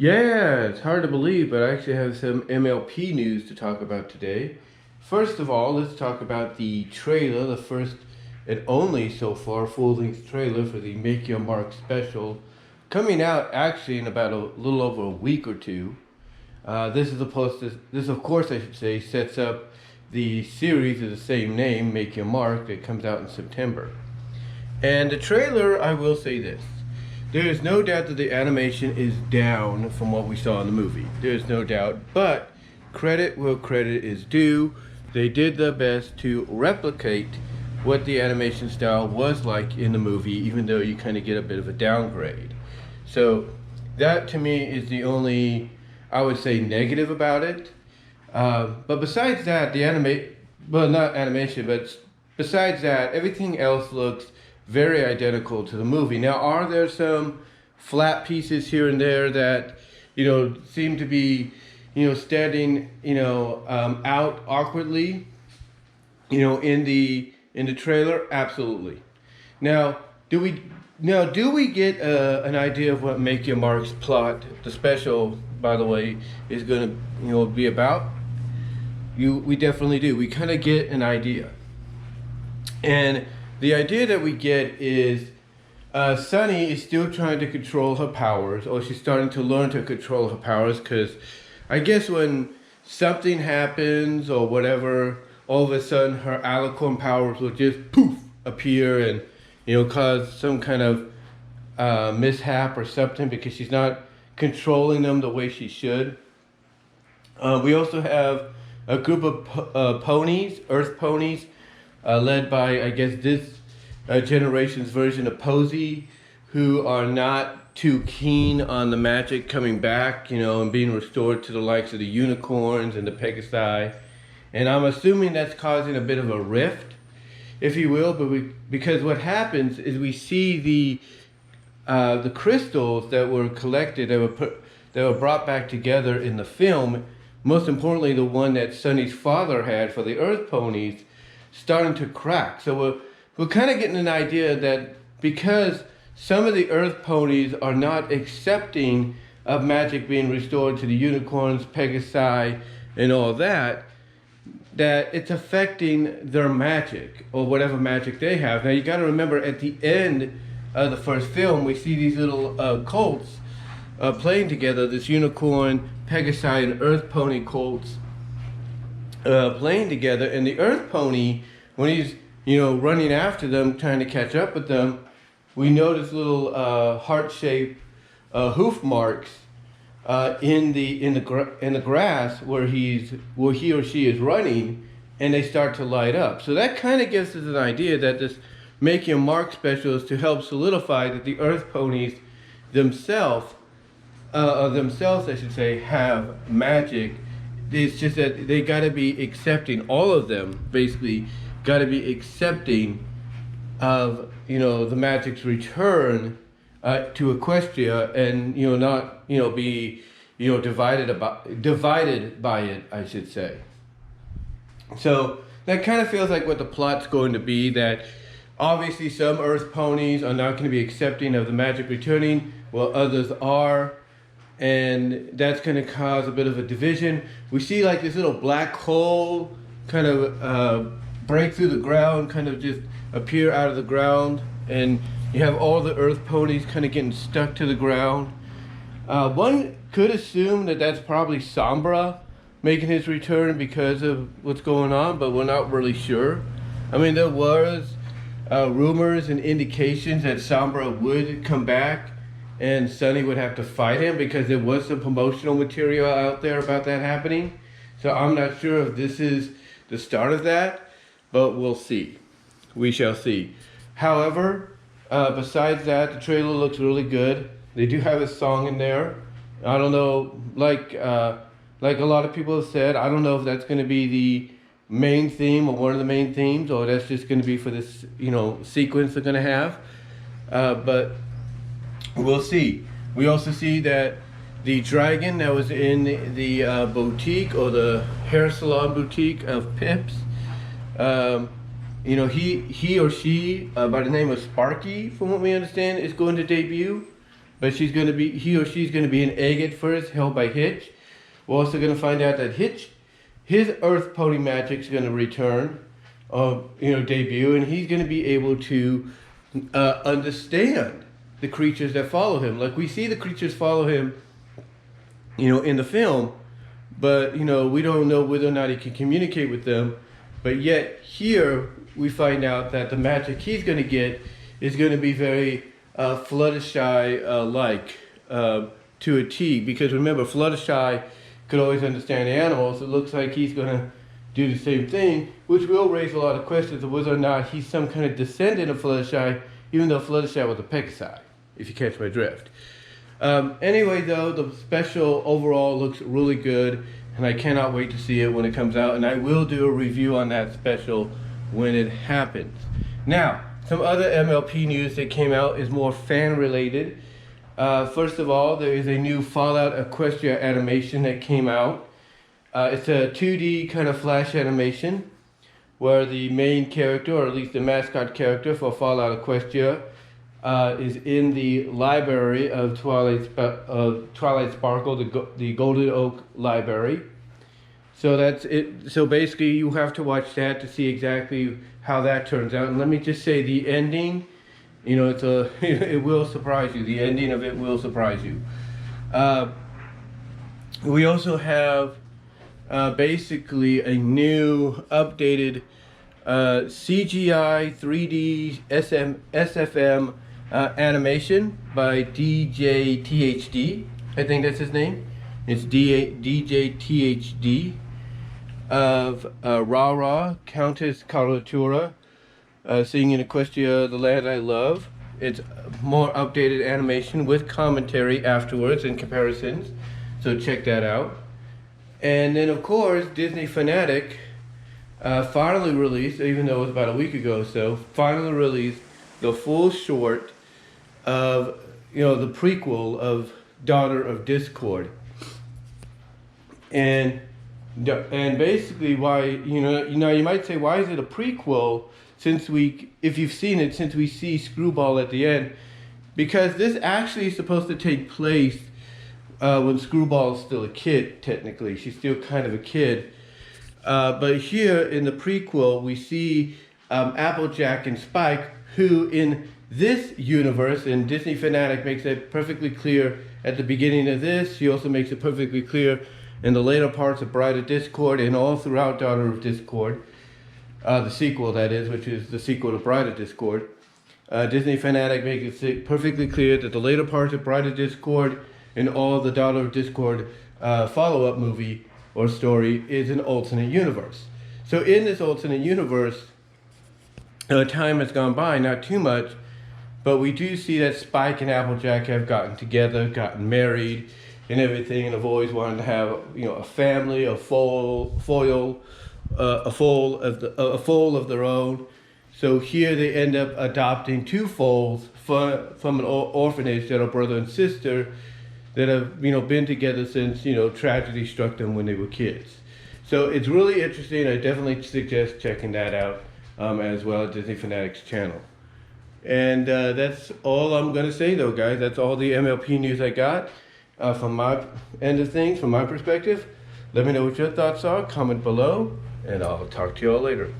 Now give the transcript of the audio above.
Yeah, it's hard to believe, but I actually have some MLP news to talk about today. First of all, let's talk about the trailer, the first and only so far full-length trailer for the Make Your Mark special, coming out actually in about a little over a week or two. This of course I should say, sets up the series of the same name, Make Your Mark, that comes out in September. And the trailer, I will say this. There is no doubt that the animation is down from what we saw in the movie. There is no doubt, but credit where credit is due. They did their best to replicate what the animation style was like in the movie, even though you kind of get a bit of a downgrade. So that to me is the only, I would say, negative about it. But besides that, not animation, but besides that, everything else looks very identical to the movie. Now, are there some flat pieces here and there that, seem to be, standing, out awkwardly, in the trailer? Absolutely. Now, do we get an idea of what Make Your Mark's plot, the special, by the way, is going to, be about? We definitely do. We kind of get an idea. And the idea that we get is Sunny is still trying to control her powers, or she's starting to learn to control her powers, because I guess when something happens or whatever, all of a sudden her alicorn powers will just poof appear and cause some kind of mishap or something, because she's not controlling them the way she should. We also have a group of ponies, earth ponies, led by, I guess, this generation's version of Posey, who are not too keen on the magic coming back, and being restored to the likes of the unicorns and the Pegasi. And I'm assuming that's causing a bit of a rift, if you will, because what happens is we see the crystals that were collected, that were brought back together in the film, most importantly the one that Sunny's father had for the Earth Ponies, starting to crack. So we're kind of getting an idea that because some of the Earth Ponies are not accepting of magic being restored to the unicorns, Pegasi, and all that, that it's affecting their magic, or whatever magic they have. Now you got to remember, at the end of the first film, we see these little colts playing together, this unicorn, Pegasi, and Earth Pony colts playing together, and the Earth Pony, when he's running after them, trying to catch up with them, we notice little heart-shaped hoof marks in the grass where he or she is running, and they start to light up. So that kind of gives us an idea that this Make Your Mark special is to help solidify that the Earth Ponies themselves, I should say, have magic. It's just that they got to be accepting, all of them basically got to be accepting of the magic's return to Equestria, and not be divided by it, I should say. So that kind of feels like what the plot's going to be, that obviously some Earth Ponies are not going to be accepting of the magic returning, while others are. And that's going to cause a bit of a division. We see like this little black hole kind of break through the ground, kind of just appear out of the ground, and you have all the Earth Ponies kind of getting stuck to the ground. One could assume that that's probably Sombra making his return because of what's going on, but we're not really sure. I mean, there was rumors and indications that Sombra would come back and Sunny would have to fight him, because there was some promotional material out there about that happening. So I'm not sure if this is the start of that, but we'll see. We shall see. However, besides that, the trailer looks really good. They do have a song in there. I don't know, like a lot of people have said, I don't know if that's going to be the main theme or one of the main themes, or that's just going to be for this, sequence they're going to have. But we'll see. We also see that the dragon that was in the boutique, or the hair salon boutique of Pips, he or she, by the name of Sparky, from what we understand, is going to debut. but he or she's going to be an egg at first, held by Hitch. We're also going to find out that his Earth pony magic is going to return, debut, and he's going to be able to understand the creatures that follow him. Like we see the creatures follow him, in the film, but we don't know whether or not he can communicate with them. But yet here we find out that the magic he's going to get is going to be very Fluttershy like to a T, because remember, Fluttershy could always understand animals. It looks like he's going to do the same thing, which will raise a lot of questions of whether or not he's some kind of descendant of Fluttershy, even though Fluttershy was a Pegasi, if you catch my drift. Anyway, though, the special overall looks really good, and I cannot wait to see it when it comes out, and I will do a review on that special when it happens. Now, some other MLP news that came out is more fan-related. First of all, there is a new Fallout Equestria animation that came out. It's a 2D kind of flash animation where the main character, or at least the mascot character for Fallout Equestria, is in the library of Twilight Sparkle, the Golden Oak Library. So that's it. So basically, you have to watch that to see exactly how that turns out. And let me just say, the ending, it will surprise you. The ending of it will surprise you. We also have basically a new updated CGI 3D SFM animation by DJ THD. I think that's his name. It's DJ THD of Rara, Countess Coloratura, singing Equestria, The Land I Love. It's more updated animation with commentary afterwards and comparisons, so check that out. And then, of course, Disney Fanatic finally released, even though it was about a week ago or so, finally released the full short of, the prequel of Daughter of Discord. And basically why, you might say, why is it a prequel if you've seen it, since we see Screwball at the end? Because this actually is supposed to take place when Screwball is still a kid, technically. She's still kind of a kid. But here in the prequel, we see Applejack and Spike, who in this universe, and Disney Fanatic makes it perfectly clear at the beginning of this. She also makes it perfectly clear in the later parts of Bride of Discord and all throughout Daughter of Discord. The sequel, that is, which is the sequel to Bride of Discord. Disney Fanatic makes it perfectly clear that the later parts of Bride of Discord and all the Daughter of Discord follow-up movie or story is an alternate universe. So in this alternate universe, time has gone by, not too much, but we do see that Spike and Applejack have gotten together, gotten married, and everything, and have always wanted to have, a family, a foal of their own. So here they end up adopting two foals from an orphanage that are brother and sister that have been together since tragedy struck them when they were kids. So it's really interesting. I definitely suggest checking that out as well at Disney Fanatic's channel. And that's all I'm going to say, though, guys. That's all the MLP news I got from my end of things, from my perspective. Let me know what your thoughts are. Comment below, and I'll talk to you all later.